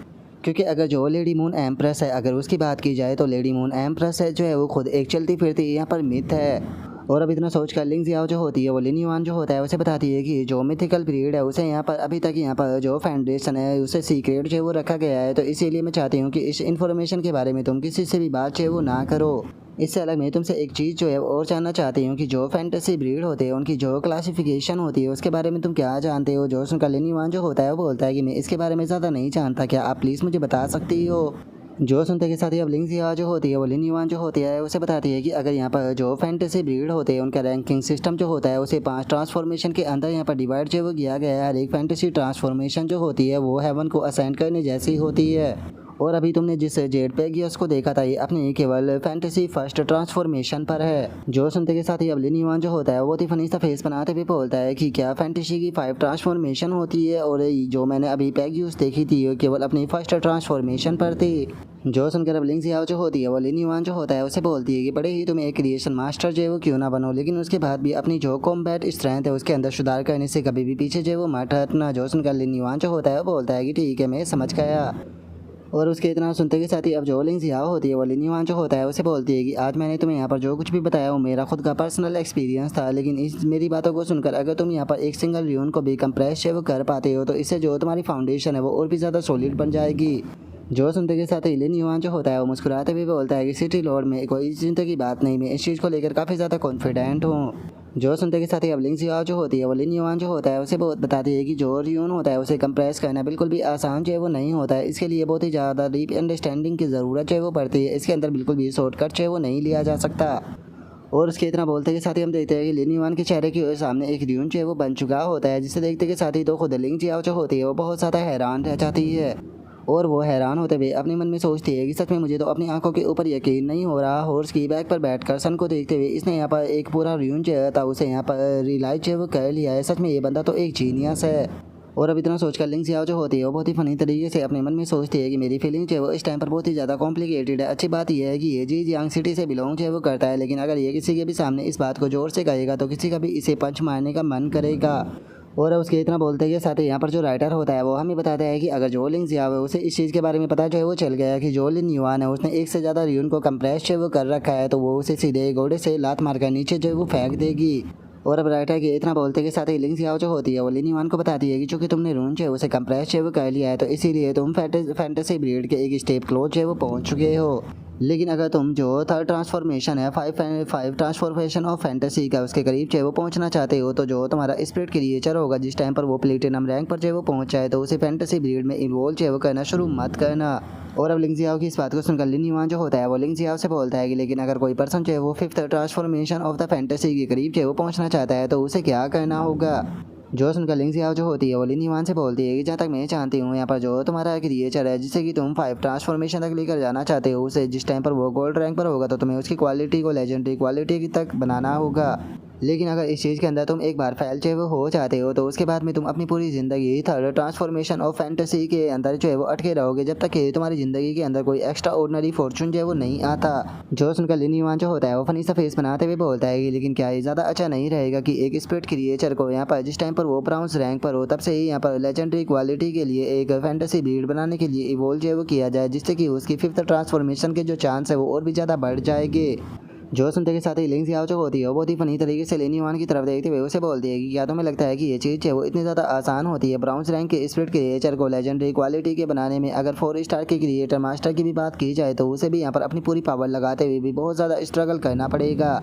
क्योंकि अगर जो लेडी मून एम्प्रेस है अगर उसकी बात की जाए तो लेडी मून एम्प्रेस है जो है वो खुद एक चलती फिरती यहाँ पर मिथ है। और अब इतना सोच कर लिंग जियाओ जो होती है वो लिन युआन जो होता है उसे बताती है कि जो मिथिकल ब्रीड है उसे यहाँ पर अभी तक यहाँ पर जो फाउंडेशन है उसे सीक्रेट जो है वो रखा गया है, तो इसीलिए मैं चाहती हूँ कि इस इन्फॉर्मेशन के बारे में तुम किसी से भी बात जो है वो ना करो। इससे अलग मैं तुमसे एक चीज़ जो है और जानना चाहती हूँ कि जो फैंटेसी ब्रीड होते हैं उनकी जो क्लासिफिकेशन होती है उसके बारे में तुम क्या जानते हो। जो सुनकर लिन युआन जो होता है वो बोलता है कि मैं इसके बारे में ज़्यादा नहीं जानता, क्या आप प्लीज़ मुझे बता सकती हो। जो सुनते के साथ ही अब लिंग जियाओ जो होती है वो लिन युआन जो होती है उसे बताती है कि अगर यहाँ पर जो फैंटेसी ब्रीड होते हैं उनका रैंकिंग सिस्टम जो होता है उसे 5 ट्रांसफॉर्मेशन के अंदर यहाँ पर डिवाइड जो वो किया गया है। हर एक फैंटेसी ट्रांसफॉर्मेशन जो होती है वो हेवन को असाइन करने जैसी होती है। और अभी तुमने जिस जेड पेगियस को देखा था ये अपने केवल फैंटेसी फर्स्ट ट्रांसफॉर्मेशन पर है। जो सुनते के साथ ही अब लिन युआन जो होता है वो बहुत ही फनी सा फेस बनाते हुए बोलता है कि क्या फैंटेसी की 5 ट्रांसफॉर्मेशन होती है और जो मैंने अभी पेगियस देखी थी वो केवल अपनी फर्स्ट ट्रांसफॉर्मेशन पर थी। जो सुनकर अब लिंग जियाओ जो होती है वो लिन युआन जो होता है उसे बोलती है कि बड़े ही तुम एक क्रिएशन मास्टर जो है वो क्यों ना बनो, लेकिन उसके बाद भी अपनी जो कॉम्बैट स्ट्रेंथ है उसके अंदर सुधार करने से कभी भी पीछे जो है वो मत हटना। जो सुनकर लिन युआन जो होता है वो बोलता है कि ठीक है मैं समझ गया। और उसके इतना सुनते के साथ ही अब जो लिंग जियाओ होती है वो लिन युआन जो होता है उसे बोलती है कि आज मैंने तुम्हें यहाँ पर जो कुछ भी बताया वो मेरा खुद का पर्सनल एक्सपीरियंस था, लेकिन इस मेरी बातों को सुनकर अगर तुम यहाँ पर एक सिंगल र्यून को भी कंप्रेस वो कर पाते हो तो इससे जो तुम्हारी फाउंडेशन है वो और भी ज़्यादा सॉलिड बन जाएगी। जो सुनते के साथ ही लिन युआन जो होता है वो मुस्कुराते हुए बोलता है कि सिटी लॉर्ड में कोई चिंता की बात नहीं, मैं इस चीज़ को लेकर काफ़ी ज़्यादा कॉन्फिडेंट हूँ। जो सुनते के साथ ही अब लिंग जियाओ जो होती है वो लिन युआन जो होता है उसे बहुत बताती है कि जो र्यून होता है उसे कंप्रेस करना बिल्कुल भी आसान जो है वो नहीं होता है। इसके लिए बहुत ही ज़्यादा डीप अंडरस्टैंडिंग की ज़रूरत जो है वो पड़ती है। इसके अंदर बिल्कुल भी शॉर्टकट जो है वो नहीं लिया जा सकता। और उसके इतना बोलते के साथ ही हम देखते हैं कि लिन युआन के चेहरे के सामने एक र्यून जो है वो बन चुका होता है, जिसे देखते के साथ ही तो खुद लिंग जियाओ जो होती है वो बहुत ज़्यादा हैरान रह जाती है। और वो हैरान होते हुए अपने मन में सोचती है कि सच में मुझे तो अपनी आंखों के ऊपर यकीन नहीं हो रहा। हॉर्स की बैक पर बैठकर सन को देखते हुए इसने यहाँ पर एक पूरा र्यून जो था उसे यहाँ पर रियलाइज जो वो कर लिया है। सच में ये बंदा तो एक जीनियस है। और अब इतना सोचकर लिंग जियाओ जो होती है वो बहुत ही फनी तरीके से अपने मन में सोचती है कि मेरी फीलिंग जो है वो इस टाइम पर बहुत ही ज़्यादा कॉम्प्लिकेटेड है। अच्छी बात यह है कि ये जीजियांग सिटी से बिलोंग जो है वो करता है, लेकिन अगर ये किसी के भी सामने इस बात को जोर से कहेगा तो किसी का भी इसे पंच मारने का मन करेगा। और उसके इतना बोलते के साथ ही यहाँ पर जो राइटर होता है वो हमें बताता है कि अगर जो लिंग जियाओ है उसे इस चीज़ के बारे में पता जो है वो चल गया कि जो लिन युआन है उसने एक से ज़्यादा रियून को कंप्रेस जो है वो कर रखा है, तो वो उसे सीधे घोड़े से लात मारकर नीचे जो है वो फेंक देगी। और अब राइटर के इतना बोलते के साथ ही लिंग जियाओ जो होती है वो लिन युआन को बताती है कि चूंकि तुमने रून जो है उसे कंप्रेस जो है वो कर लिया है, तो इसीलिए तुम फैंटेसी ब्रीड के एक स्टेप क्लोज जो है वो पहुँच चुके हो। लेकिन अगर तुम जो थर्ड ट्रांसफॉर्मेशन है फाइव ट्रांसफॉर्मेशन ऑफ फैंटेसी का उसके करीब चाहे वो पहुंचना चाहते हो, तो जो तुम्हारा स्पिरिट क्रिएचर होगा जिस टाइम पर वो प्लेटिनम रैंक पर चाहे वो पहुंच जाए, तो उसे फैंटेसी ब्रीड में इन्वॉल्व चाहे वो करना शुरू मत करना। और अब लिंग जियाओ की इस बात को सुनकर लिन युआन जो होता है वो लिंग जियाओ से बोलता है कि लेकिन अगर कोई पर्सन चाहे वो fifth transformation of the fantasy के करीब चाहे वो पहुंचना चाहता है, तो उसे क्या करना होगा। जो सुनकर लिंग जियाओ जो होती है वो लिन युआन से बोलती है कि जहाँ तक मैं जानती हूँ यहाँ पर जो तुम्हारा क्रिएचर है जिससे कि तुम 5 ट्रांसफॉर्मेशन तक लेकर जाना चाहते हो, उसे जिस टाइम पर वो गोल्ड रैंक पर होगा तो तुम्हें उसकी क्वालिटी को लेजेंडरी क्वालिटी तक बनाना होगा। लेकिन अगर इस चीज़ के अंदर तुम एक बार फैल जो हो जाते हो, तो उसके बाद में तुम अपनी पूरी ज़िंदगी थर्ड ट्रांसफॉर्मेशन ऑफ फैंटेसी के अंदर जो है वो अटके रहोगे जब तक कि तुम्हारी ज़िंदगी के अंदर कोई एक्स्ट्रा ऑर्डिनरी फॉर्चून जो है वो नहीं आता। जो सुनकर लिन युआन जो होता है वो फनी सा फेस बनाते हुए बोलता है कि लेकिन क्या ये ज़्यादा अच्छा नहीं रहेगा कि एक स्पिरिट क्रिएचर को यहाँ पर जिस टाइम पर वो ब्राउन्स रैंक पर हो तब से ही यहाँ पर लेजेंडरी क्वालिटी के लिए एक फैंटेसी ब्रीड बनाने के लिए इवोल्व जो है वो किया जाए, जिससे कि उसकी फिफ्थ ट्रांसफॉर्मेशन के जो चांस है वो और भी ज़्यादा बढ़ जाएंगे। जो सुनते के साथ ही लिंग जियाओ जो होती है वो बहुत ही फनी तरीके से लिन युआन की तरफ देखते हुए उसे बोलती है कि क्या तुम्हें लगता है कि ये चीज़ है वो इतनी ज़्यादा आसान होती है। ब्राउन्स रैंक के स्पिरिट क्रिएचर को लेजेंडरी क्वालिटी के बनाने में अगर 4 स्टार के क्रिएटर मास्टर की भी बात की जाए तो उसे भी यहाँ पर अपनी पूरी पावर लगाते हुए भी बहुत ज़्यादा स्ट्रगल करना पड़ेगा।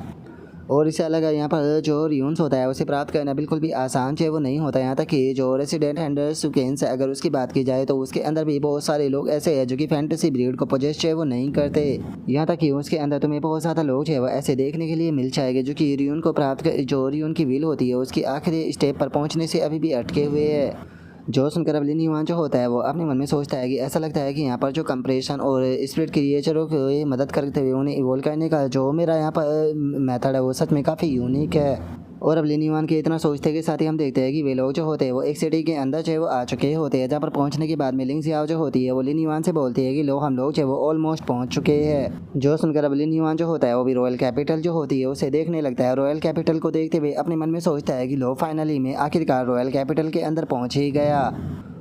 और इससे अलग यहाँ पर जो रियून्स होता है उसे प्राप्त करना बिल्कुल भी आसान जो है वो नहीं होता। यहाँ तक कि जो रेसिडेंट हैंडर सुकेंस है अगर उसकी बात की जाए तो उसके अंदर भी बहुत सारे लोग ऐसे हैं जो कि फैंटेसी ब्रीड को पोजेस जो है वो नहीं करते। यहाँ तक कि उसके अंदर तुम्हें बहुत ज़्यादा लोग जो है वो ऐसे देखने के लिए मिल जाएंगे जो कि रियून को प्राप्त कर जो रियून की व्हील होती है उसकी आखिरी स्टेप पर पहुँचने से अभी भी अटके हुए है। जो सुनकर अब लिन युआन जो होता है वो अपने मन में सोचता है कि ऐसा लगता है कि यहाँ पर जो कंप्रेशन और स्पिरिट क्रिएचरों की मदद करते हुए उन्हें इवोल्व करने का जो मेरा यहाँ पर मेथड है वो सच में काफ़ी यूनिक है। और अब लिन युआन के इतना सोचते के साथ ही हम देखते हैं कि वे लोग जो होते हैं वो एक सिटी के अंदर जो है वो आ चुके होते हैं, जहाँ पर पहुँचने के बाद में लिंग जियाओ जो होती है वो लिन युआन से बोलती है कि लो हम लोग जो है वो ऑलमोस्ट पहुँच चुके हैं। जो सुनकर अब लिन युआन जो होता है वो भी रॉयल कैपिटल जो होती है उसे देखने लगता है। रॉयल कैपिटल को देखते हुए अपने मन में सोचता है कि लो फाइनली में आखिरकार रॉयल कैपिटल के अंदर पहुँच ही गया।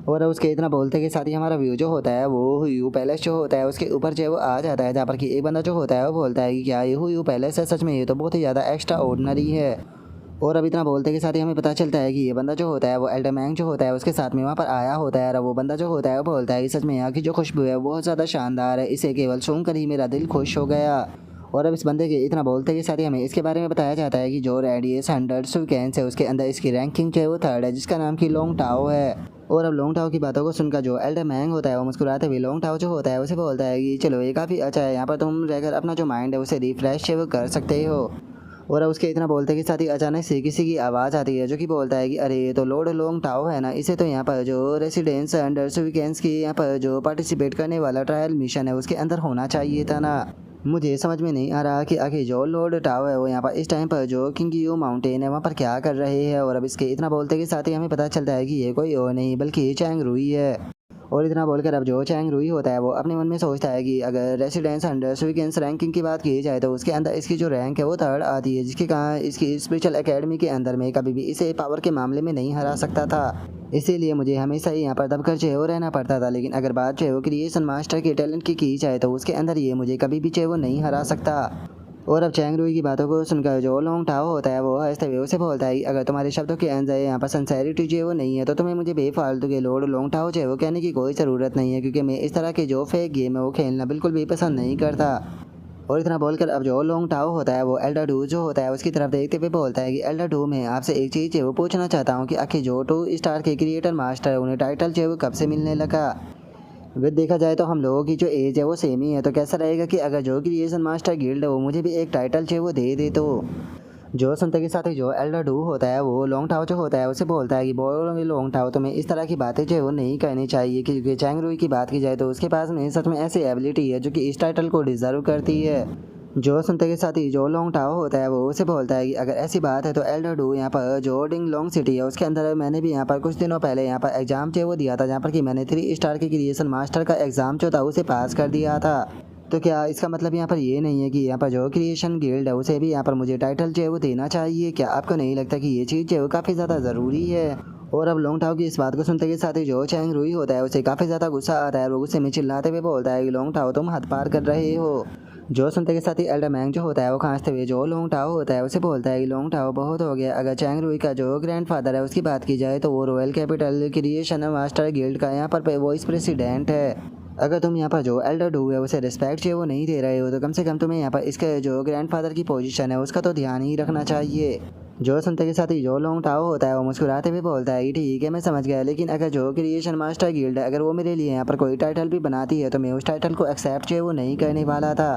और उसके इतना बोलते के साथ ही हमारा व्यू जो होता है वो यू पैलेस जो होता है उसके ऊपर जो है वो आ जाता है, जहाँ पर कि एक बंदा जो होता है वो बोलता है कि क्या ये यू पैलेस है, सच में ये तो बहुत ही ज़्यादा एक्स्ट्रा ऑर्डिनरी है। और अब इतना बोलते के साथ ही हमें पता चलता है कि ये बंदा जो होता है वो एल्डर मैंग जो होता है उसके साथ में वहाँ पर आया होता है। और वो बंदा जो होता है वो बोलता है कि सच में यहाँ की जो खुशबू है बहुत ज़्यादा शानदार है, इसे केवल सूंघकर ही मेरा दिल खुश हो गया। और अब इस बंदे के इतना बोलते के साथ ही हमें इसके बारे में बताया जाता है कि जो रेडियस 100 सुकेंस है उसके अंदर इसकी रैंकिंग जो है वो थर्ड है, जिसका नाम की लोंग टाओ है। और अब लोंग टाओ की बातों को सुनकर जो एल्डर मैंग होता है वो मुस्कुराते हुए लोंग टाओ जो होता है उसे बोलता है कि चलो ये काफ़ी अच्छा है, यहाँ पर तुम रहकर अपना जो माइंड है उसे रिफ्रेश वो कर सकते हो। और उसके इतना बोलते के साथ ही अचानक से किसी की आवाज़ आती है जो कि बोलता है कि अरे ये तो लॉर्ड लोंग टाओ है ना, इसे तो यहाँ पर जो रेसिडेंस अंडर वीकेंड्स की यहाँ पर जो पार्टिसिपेट करने वाला ट्रायल मिशन है उसके अंदर होना चाहिए था ना। मुझे समझ में नहीं आ रहा कि आखिर जो लॉर्ड टाओ है वो यहाँ पर इस टाइम पर जो किंग यू माउंटेन है वहाँ पर क्या कर रहे हैं। और अब इसके इतना बोलते के साथ ही हमें पता चलता है कि ये कोई और नहीं बल्कि ये चैंग रुई है। और इतना बोलकर अब जो चैंग रुई होता है वो अपने मन में सोचता है कि अगर रेसिडेंस अंडर वीकेंड्स रैंकिंग की बात की जाए तो उसके अंदर इसकी जो रैंक है वो थर्ड आती है, जिसके कारण इसकी स्पेशल एकेडमी के अंदर में कभी भी इसे पावर के मामले में नहीं हरा सकता था। इसीलिए मुझे हमेशा ही यहाँ पर दबकर जो है वो रहना पड़ता था। लेकिन अगर बात जो है वो क्रिएशन मास्टर के टैलेंट की जाए तो उसके अंदर ये मुझे कभी भी जो है वो नहीं हरा सकता। और अब चैंग रुई की बातों को सुनकर जो लोंग टाओ होता है वो हंसते हुए उसे बोलता है कि अगर तुम्हारे शब्दों के अंदर यहाँ पर सिंसेरिटी जो है वो नहीं है तो तुम्हें मुझे बेफालतू के लॉर्ड लोंग टाओ जो है वो कहने की कोई ज़रूरत नहीं है, क्योंकि मैं इस तरह के जो फेक गेम है वो खेलना बिल्कुल भी पसंद नहीं करता। और इतना बोलकर अब जो लोंग टाओ होता है वो एल्डर डू जो होता है उसकी तरफ देखते हुए बोलता है कि एल्डर डू मैं आपसे एक चीज़ है वो पूछना चाहता हूँ कि आखिर जो 2 स्टार के क्रिएटर मास्टर है उन्हें टाइटल जो है वो कब से मिलने लगा। अगर देखा जाए तो हम लोगों की जो एज है वो सेम ही है, तो कैसा रहेगा कि अगर जो क्रिएशन मास्टर गिल्ड है वो मुझे भी एक टाइटल जो है वो दे दे। तो जो सुनते के साथ ही जो एल्डर डू होता है वो लॉन्ग टाओ जो होता है उसे बोलता है कि बोलोगे लॉन्ग टाओ तुम्हें इस तरह की बातें जो है वो नहीं करनी चाहिए, क्योंकि चैंग रुई की बात की जाए तो उसके पास में सच में ऐसी एबिलिटी है जो कि इस टाइटल को डिजर्व करती है। जो सुनते के साथ ही जो लॉन्ग टाओ होता है वो उसे बोलता है कि अगर ऐसी बात है तो एल्डर डू यहाँ पर जो डिंग लॉन्ग सिटी है उसके अंदर मैंने भी यहाँ पर कुछ दिनों पहले यहाँ पर एग्जाम जो वो दिया था, जहाँ पर कि मैंने 3 स्टार के क्रिएशन मास्टर का एग्जाम जो था उसे पास कर दिया था। तो क्या इसका मतलब यहाँ पर ये नहीं है कि यहाँ पर जो क्रिएशन गिल्ड है उसे भी यहाँ पर मुझे टाइटल जो है वो देना चाहिए? क्या आपको नहीं लगता कि ये चीज़ जो है वो काफ़ी ज़्यादा ज़रूरी है? और अब लोंग टाओ की इस बात को सुनते के साथ ही जो चैंग रुई होता है उसे काफ़ी ज़्यादा गुस्सा आता है। वो गुस्से में चिल्लाते हुए बोलता है कि लोंग टाओ तुम हद पार कर रहे हो। जो सुनते के साथ ही एल्डर मैंग जो होता है वो खांसते हुए जो लोंग टाओ होता है उसे बोलता है कि लोंग टाओ बहुत हो गया। अगर चैंग रुई का जो ग्रैंडफादर है उसकी बात की जाए तो वो royal capital creation master guild का यहाँ पर वाइस प्रेसिडेंट है। अगर तुम यहाँ पर जो एल्डर डू है उसे रिस्पेक्ट चाहिए वो नहीं दे रहे हो तो कम से कम तुम्हें यहाँ पर इसके जो ग्रैंडफादर की पोजीशन है उसका तो ध्यान ही रखना चाहिए। जो सुनते के साथ ही जो लोंग टाओ होता है वो मुस्कुराते हुए बोलता है कि ठीक है मैं समझ गया, लेकिन अगर जो क्रिएशन मास्टर गिल्ड है अगर वो मेरे लिए यहाँ पर कोई टाइटल भी बनाती है तो मैं उस टाइटल को एक्सेप्ट जो वो नहीं करने वाला था।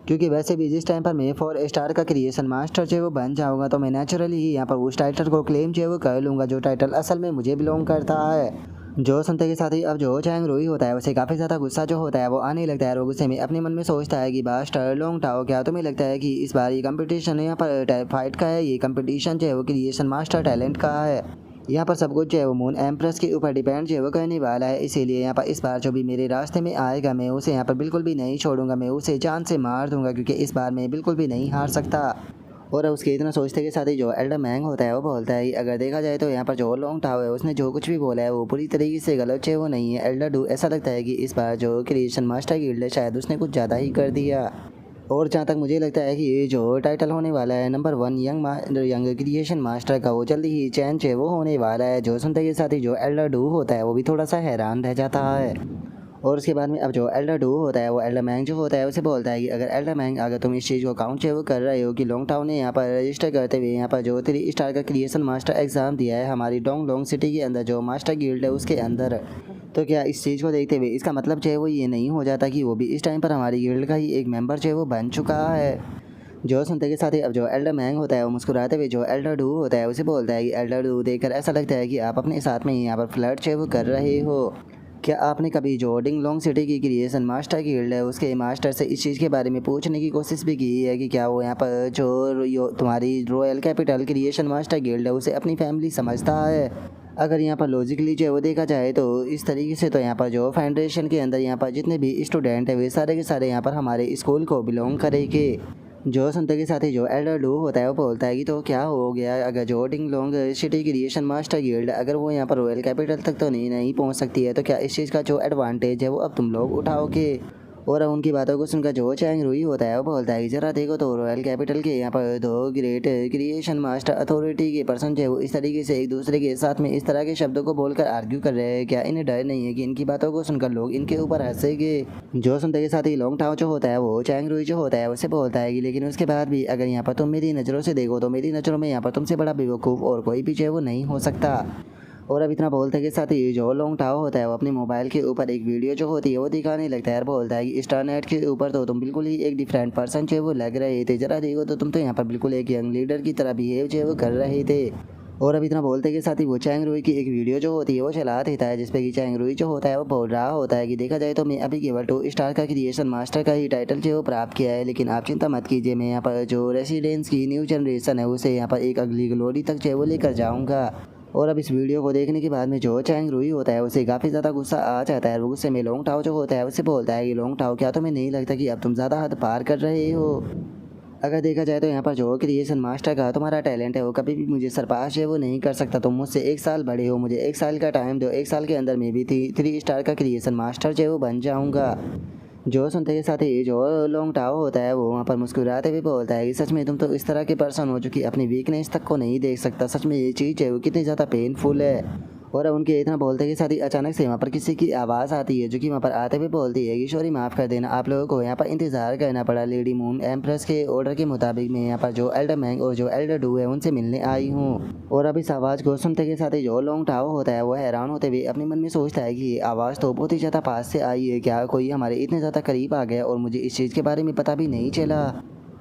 क्योंकि वैसे भी जिस टाइम पर मैं 4 स्टार का क्रिएशन मास्टर जो वो बन जाऊँगा तो मैं नेचुरली ही यहाँ पर उस टाइटल को क्लेम जो वो कर लूँगा जो टाइटल असल में मुझे बिलोंग करता है। जो सुनते के साथ ही अब जो चैंग रुई होता है उसे काफ़ी ज़्यादा गुस्सा जो होता है वो आने लगता है। वो गुस्से में अपने मन में सोचता है कि मास्टर लोंग टाओ क्या तुम्हें लगता है कि इस बार ये कंपटीशन यहाँ पर फाइट का है, ये कंपटीशन जो है वो क्रिएशन मास्टर टैलेंट का है। यहाँ पर सब कुछ जो है वो मून एम्प्रेस के ऊपर डिपेंड जो है वो करने वाला है, इसीलिए यहाँ पर इस बार जो भी मेरे रास्ते में आएगा मैं उसे यहाँ पर बिल्कुल भी नहीं छोड़ूंगा, मैं उसे जान से मार दूंगा क्योंकि इस बार मैं बिल्कुल भी नहीं हार सकता। और उसके इतना सोचते के साथ ही जो एल्डर मैंग होता है वो बोलता है अगर देखा जाए तो यहाँ पर जो लोंग टाओ है उसने जो कुछ भी बोला है वो पूरी तरीके से गलत है, वो नहीं है। एल्डर डू ऐसा लगता है कि इस बार जो क्रिएशन मास्टर गिल्ड है शायद उसने कुछ ज़्यादा ही कर दिया। और जहाँ तक मुझे लगता है कि ये जो टाइटल होने वाला है नंबर 1 यंग क्रिएशन मास्टर का वो जल्दी ही चेंज है वो होने वाला है। जो सुनते के साथ ही जो एल्डर डू होता है वो भी थोड़ा सा हैरान रह जाता है। और उसके बाद में अब जो एल्डर डू होता है वो एल्डर मैंग जो होता है उसे बोलता है कि अगर एल्डर मैंग अगर तुम इस चीज़ को काउंट वो कर रहे हो कि लोंग टाओ ने यहाँ पर रजिस्टर करते हुए यहाँ पर जो 3 स्टार का क्रिएशन मास्टर एग्ज़ाम दिया है हमारी डोंग लोंग सिटी के अंदर जो मास्टर गिल्ड है उसके अंदर, तो क्या इस चीज़ को देखते हुए इसका मतलब जो है वो ये नहीं हो जाता कि वो भी इस टाइम पर हमारी गिल्ड का ही एक मेंबर जो है वो बन चुका है। जो सुनते के साथ ही अब जो एल्डर मैंग होता है वो मुस्कुराते हुए जो एल्डर डू होता है उसे बोलता है कि एल्डर डू देखकर ऐसा लगता है कि आप अपने साथ में ही यहाँ पर फ्लर्ट जो है वो कर रहे हो। क्या आपने कभी जो डिंग लोंग सिटी की क्रिएशन मास्टर गिल्ड है उसके मास्टर से इस चीज़ के बारे में पूछने की कोशिश भी की है कि क्या वो यहाँ पर जो तुम्हारी royal capital creation master guild है उसे अपनी फैमिली समझता है? अगर यहाँ पर लॉजिकली जो है वो देखा जाए तो इस तरीके से तो यहाँ पर जो फेडरेशन के अंदर यहाँ पर जितने भी स्टूडेंट है वे सारे के सारे यहाँ पर हमारे स्कूल को बिलोंग करेंगे। जो सुनते के साथ ही जो एल्डर डू होता है वो बोलता है कि तो क्या हो गया अगर जो डिंग लोंग सिटी क्रिएशन मास्टर गिल्ड अगर वो यहाँ पर रॉयल कैपिटल तक तो नहीं पहुँच सकती है तो क्या इस चीज़ का जो एडवांटेज है वो अब तुम लोग उठाओगे? और अब उनकी बातों को सुनकर जो चैंग रुई होता है वो बोलता है जरा देखो तो रॉयल कैपिटल के यहाँ पर 2 ग्रेट क्रिएशन मास्टर अथॉरिटी के पर्सन जो है वो इस तरीके से एक दूसरे के साथ में इस तरह के शब्दों को बोलकर आर्ग्यू कर रहे हैं, क्या इन्हें डर नहीं है कि इनकी बातों को सुनकर लोग इनके ऊपर हंसेंगे? जो सुनते के साथ ही लोंग टाओ जो होता है वो चैंग रुई जो होता है उसे बोलता है कि लेकिन उसके बाद भी अगर यहाँ पर तुम मेरी नज़रों से देखो तो मेरी नज़रों में यहाँ पर तुमसे बड़ा बेवकूफ़ और कोई भी जो है वो नहीं हो सकता। और अब इतना बोलते के साथ ही जो लोंग टाओ होता है वो अपने मोबाइल के ऊपर एक वीडियो जो होती है वो दिखाने लगता है और बोलता है कि इंटरनेट के ऊपर तो तुम बिल्कुल ही एक डिफरेंट पर्सन जो है वो लग रहे थे, जरा देखो तो तुम तो यहाँ पर बिल्कुल एक यंग लीडर की तरह बिहेव जो है वो कर रहे थे। और अब इतना बोलते के साथ ही वो चैंग रुई की एक वीडियो जो होती है वो चला देता है जिसपे कि चैंग रुई जो होता है वो बोल रहा होता है कि देखा जाए तो मैं अभी केवल 2 स्टार का क्रिएशन मास्टर का ही टाइटल जो है वो प्राप्त किया है, लेकिन आप चिंता मत कीजिए, मैं यहाँ पर जो रेसिडेंस की न्यू जनरेशन है उसे यहाँ पर एक अगली ग्लोरी तक जो है वो लेकर जाऊँगा। और अब इस वीडियो को देखने के बाद में जो चैंग रुई होता है उसे काफ़ी ज़्यादा गुस्सा आ जाता है। वो गुस्से में लोंग टाओ जो होता है उससे बोलता है कि लोंग टाओ क्या तुम्हें नहीं लगता कि अब तुम ज़्यादा हद पार कर रहे हो? अगर देखा जाए तो यहाँ पर जो क्रिएशन मास्टर का तुम्हारा टैलेंट है वो कभी भी मुझे सरपास है वो नहीं कर सकता। तुम मुझसे 1 साल बड़े हो, मुझे 1 साल का टाइम दो, 1 साल के अंदर मैं भी 3 स्टार का क्रिएशन मास्टर जो है वो बन जाऊँगा। जो सुनते के साथ ही जो लोंग टाओ होता है वो वहाँ पर मुस्कुराते हुए बोलता है कि सच में तुम तो इस तरह के पर्सन हो जो कि अपनी वीकनेस तक को नहीं देख सकता, सच में ये चीज़ है वो कितनी ज़्यादा पेनफुल है। और उनके इतना बोलते के साथ ही अचानक से वहाँ पर किसी की आवाज़ आती है जो कि वहाँ पर आते हुए बोलती है कि सॉरी माफ़ कर देना, आप लोगों को यहाँ पर इंतज़ार करना पड़ा, लेडी मून एम्प्रेस के ऑर्डर के मुताबिक मैं यहाँ पर जो एल्डर मैंग और जो एल्डर डू है उनसे मिलने आई हूँ। और अब इस आवाज़ को सुनते के साथ ही जो लोंग टाओ होता है वो हैरान होते हुए अपने मन में सोचता है कि ये आवाज़ तो बहुत ही ज़्यादा पास से आई है, क्या कोई हमारे इतने ज़्यादा करीब आ गया और मुझे इस चीज़ के बारे में पता भी नहीं चला?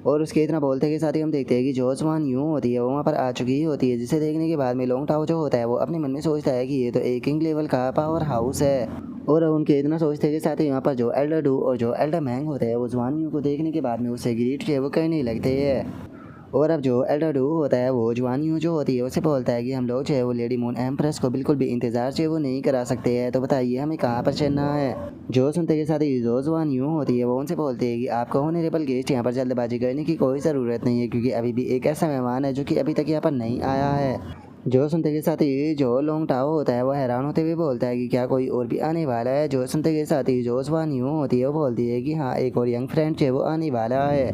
और उसके इतना बोलते के साथ ही हम देखते हैं कि जो जवान यूँ होती है वो वहाँ पर आ चुकी होती है, जिसे देखने के बाद में लोंग टाओ जो होता है वो अपने मन में सोचता है कि ये तो एक किंग लेवल का पावर हाउस है। और उनके इतना सोचते के साथ ही यहाँ पर जो एल्डर डू और जो एल्डर मैंग होते हैं वो जवान यूँ को देखने के बाद में उसे ग्रीट जो वो करने लगते हैं। और अब जो एल्डर डू होता है वो जवान यूँ जो होती है उसे बोलता है कि हम लोग जो है वो लेडी मून एम्प्रेस को बिल्कुल भी इंतज़ार जो है वो नहीं करा सकते हैं, तो बताइए हमें कहाँ पर चलना है? जो सुनते के साथ ही जो जवान यूँ होती है वो उनसे बोलती है कि आपको ऑनरेबल गेस्ट यहाँ पर जल्दबाजी करने की कोई ज़रूरत नहीं है, क्योंकि अभी भी एक ऐसा मेहमान है जो कि अभी तक यहाँ पर नहीं आया है। जो सुनते के साथ ही जो लोंग टाओ होता है वो हैरान होते हुए बोलता है कि क्या कोई और भी आने वाला है। जो सुनते के साथ ही जो स्वान यूँ होती है वो बोलती है कि हाँ एक और यंग फ्रेंड है वो आने वाला है।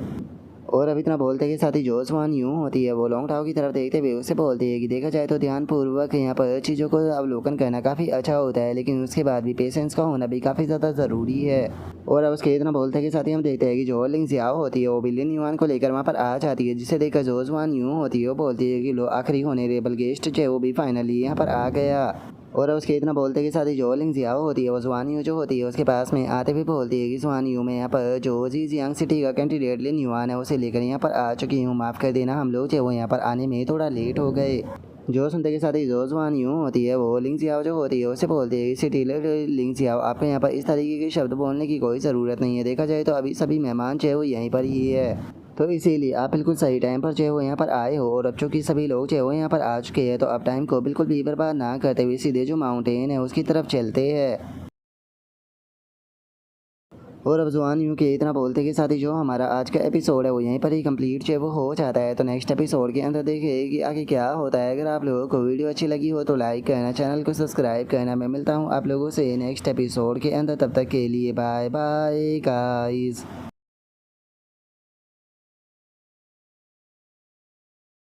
और अब इतना बोलते के साथ ही जो स्वान यूँ होती है वो लॉन्ग टाओ की तरफ देखते हुए उससे बोलती है कि देखा जाए तो ध्यानपूर्वक यहाँ पर चीज़ों को अवलोकन करना काफ़ी अच्छा होता है, लेकिन उसके बाद भी पेशेंस का होना भी काफ़ी ज़्यादा ज़रूरी है। और अब उसके इतना बोलते के साथ ही हम देखते हैं कि जो लिंग जियाओ होती है वो बिलियन युआन को लेकर वहाँ पर आ जाती है, जिसे देखकर जो स्वान यूँ होती है वो बोलती है कि लो आखिरी होने रेबल गेस्ट जो है वो भी फाइनली यहाँ पर आ गया। और उसके इतना बोलते के साथ ही जो लिंग जियाओ होती है वो जुआनियो जो होती है उसके पास में आते हुए बोलती है कि जुआनियो में यहाँ पर जो जी जियांग सिटी का कैंडिडेट लिन युआन है उसे लेकर यहाँ पर आ चुकी हूँ, माफ़ कर देना हम लोग जो वो यहाँ पर आने में थोड़ा लेट हो गए। जो सुनते के साथ ही जो जुआन यूँ होती है वो लिंग जियाओ जो होती है उसे बोलती है कि सिटी लिंग जियाओ आपको यहाँ पर इस तरीके के शब्द बोलने की कोई ज़रूरत नहीं है, देखा जाए तो अभी सभी मेहमान जो है वो यहीं पर ही है, तो इसीलिए आप बिल्कुल सही टाइम पर जो है वो यहाँ पर आए हो। और अब चूँकि सभी लोग जो है वो यहाँ पर आ चुके हैं तो अब टाइम को बिल्कुल भी बर्बाद ना करते हुए सीधे जो माउंटेन है उसकी तरफ चलते हैं। और अब जुआन यूँ के इतना बोलते के साथ ही जो हमारा आज का एपिसोड है वो यहीं पर ही कंप्लीट जो है वो हो जाता है। तो नेक्स्ट एपिसोड के अंदर देखिए कि आगे क्या होता है। अगर आप लोगों को वीडियो अच्छी लगी हो तो लाइक करना, चैनल को सब्सक्राइब करना। मैं मिलता हूँ आप लोगों से नेक्स्ट एपिसोड के अंदर, तब तक के लिए बाय बाय गाइस।